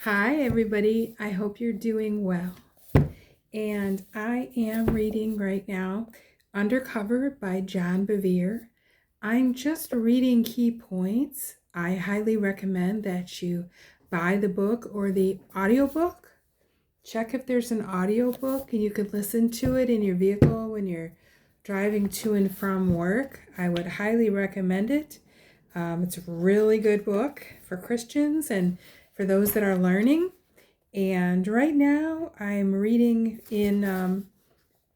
Hi, everybody. I hope you're doing well. And I am reading right now Undercover by John Bevere. I'm just reading key points. I highly recommend that you buy the book or the audiobook. Check if there's an audiobook and you could listen to it in your vehicle when you're driving to and from work. I would highly recommend it. It's a really good book for Christians and for those that are learning. And right now I'm reading in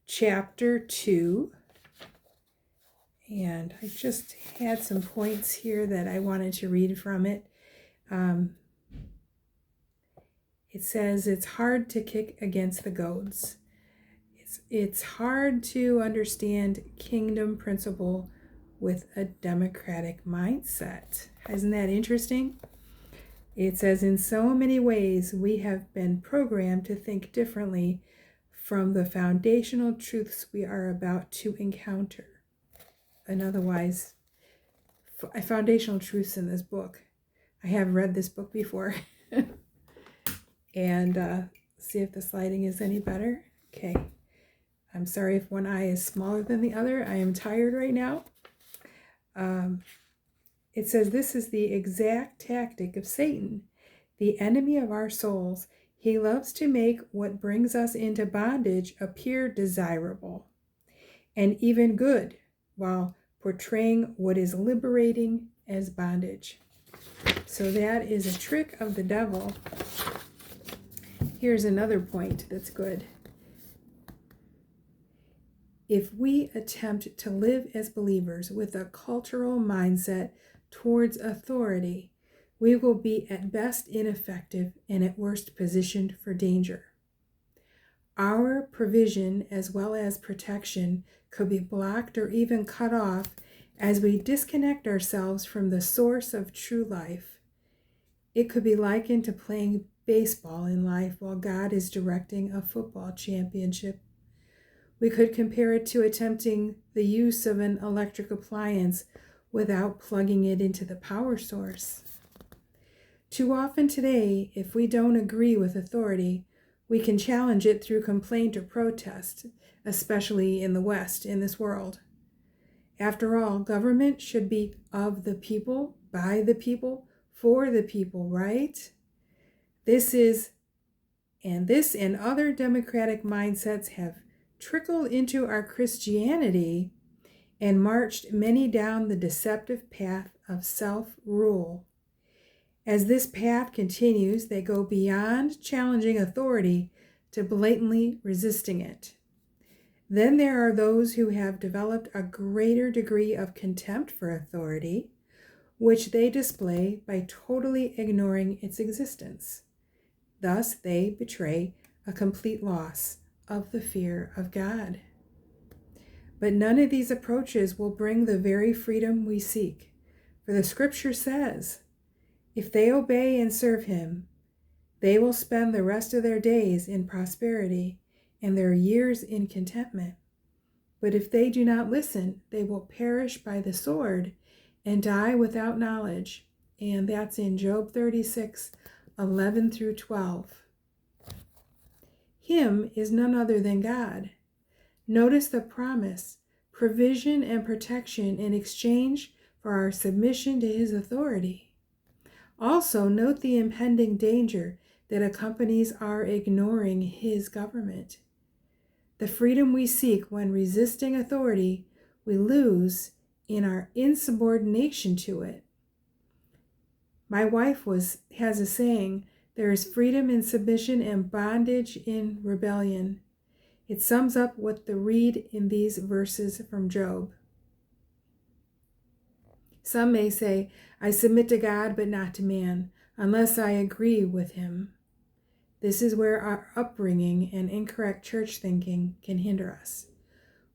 chapter 2. And I just had some points here that I wanted to read from it. It says it's hard to kick against the goads. It's hard to understand kingdom principle with a democratic mindset. Isn't that interesting? It says, in so many ways, we have been programmed to think differently from the foundational truths we are about to encounter. And otherwise, foundational truths in this book. I have read this book before. And see if the sliding is any better. Okay. I'm sorry if one eye is smaller than the other. I am tired right now. It says this is the exact tactic of Satan, the enemy of our souls. He loves to make what brings us into bondage appear desirable and even good, while portraying what is liberating as bondage. So that is a trick of the devil. Here's another point that's good. If we attempt to live as believers with a cultural mindset towards authority, we will be at best ineffective and at worst positioned for danger. Our provision as well as protection could be blocked or even cut off as we disconnect ourselves from the source of true life. It could be likened to playing baseball in life while God is directing a football championship. We could compare it to attempting the use of an electric appliance without plugging it into the power source. Too often today, if we don't agree with authority, we can challenge it through complaint or protest, especially in the West, in this world. After all, government should be of the people, by the people, for the people, right? This and other democratic mindsets have trickled into our Christianity and marched many down the deceptive path of self-rule. As this path continues, they go beyond challenging authority to blatantly resisting it. Then there are those who have developed a greater degree of contempt for authority, which they display by totally ignoring its existence. Thus, they betray a complete loss of the fear of God. But none of these approaches will bring the very freedom we seek. For the scripture says, if they obey and serve him, they will spend the rest of their days in prosperity and their years in contentment. But if they do not listen, they will perish by the sword and die without knowledge. And that's in Job 36:11 through 12. Him is none other than God. Notice the promise, provision, and protection in exchange for our submission to his authority. Also, note the impending danger that accompanies our ignoring his government. The freedom we seek when resisting authority, we lose in our insubordination to it. My wife has a saying, there is freedom in submission and bondage in rebellion. It sums up what the read in these verses from Job. Some may say, I submit to God but not to man, unless I agree with him. This is where our upbringing and incorrect church thinking can hinder us.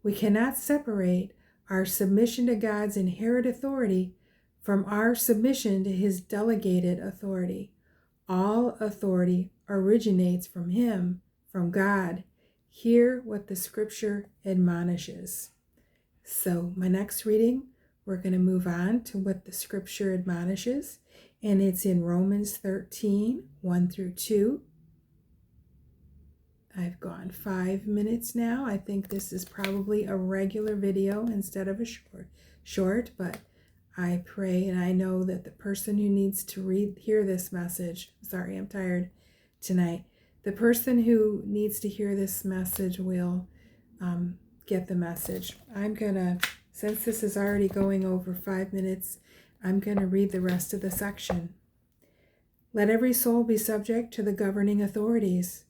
We cannot separate our submission to God's inherent authority from our submission to his delegated authority. All authority originates from him, from God. Hear what the scripture admonishes. So my next reading, we're going to move on to what the scripture admonishes. and it's in Romans 13, 1 through 2. I've gone 5 minutes now. I think this is probably a regular video instead of a short, but I pray and I know that the person who needs to hear this message, sorry, I'm tired tonight. The person who needs to hear this message will get the message. I'm gonna, since this is already going over 5 minutes, I'm gonna read the rest of the section. Let every soul be subject to the governing authorities,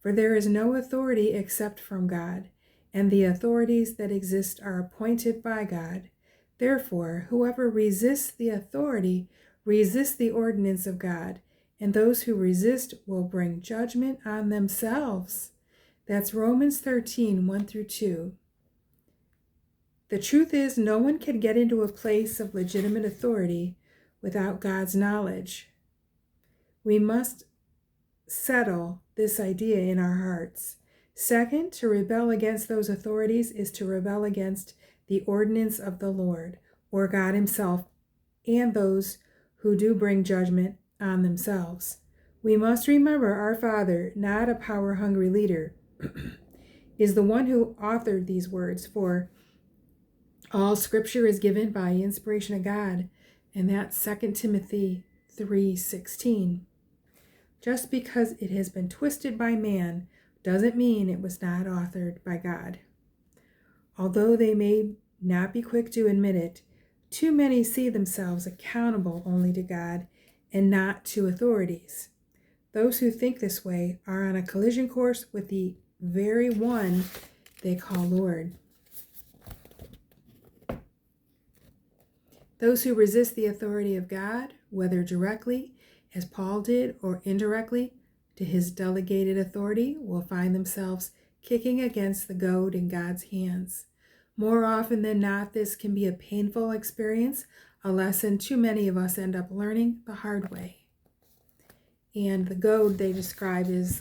for there is no authority except from God, and the authorities that exist are appointed by God. Therefore, whoever resists the authority resists the ordinance of God, and those who resist will bring judgment on themselves. That's Romans 13, 1 through 2. The truth is, no one can get into a place of legitimate authority without God's knowledge. We must settle this idea in our hearts. Second, to rebel against those authorities is to rebel against the ordinance of the Lord, or God himself, and those who do bring judgment on themselves. We must remember our Father, not a power-hungry leader, is the one who authored these words, for all Scripture is given by inspiration of God, and that's 2 Timothy 3:16. Just because it has been twisted by man doesn't mean it was not authored by God. Although they may not be quick to admit it, too many see themselves accountable only to God and not to authorities. Those who think this way are on a collision course with the very one they call Lord. Those who resist the authority of God, whether directly, as Paul did, or indirectly to his delegated authority, will find themselves kicking against the goad in God's hands. More often than not, this can be a painful experience, a lesson too many of us end up learning the hard way. And the goad they describe is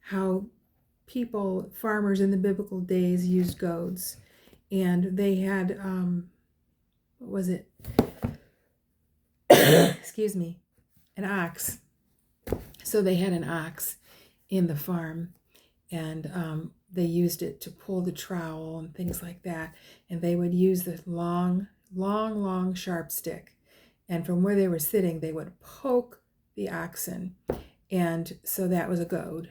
how farmers in the biblical days used goads. And they had, excuse me, an ox. So they had an ox in the farm, and they used it to pull the trowel and things like that. And they would use this long, sharp stick. And from where they were sitting, they would poke the oxen. And so that was a goad.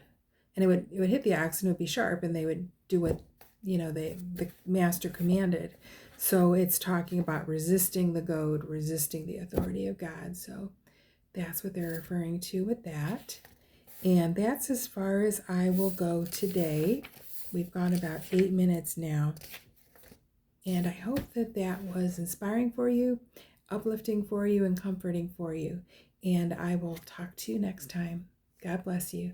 And it would hit the oxen, it would be sharp, and they would do what, the master commanded. So it's talking about resisting the goad, resisting the authority of God. So that's what they're referring to with that. And that's as far as I will go today. We've gone about 8 minutes now. And I hope that that was inspiring for you, uplifting for you, and comforting for you. And I will talk to you next time. God bless you.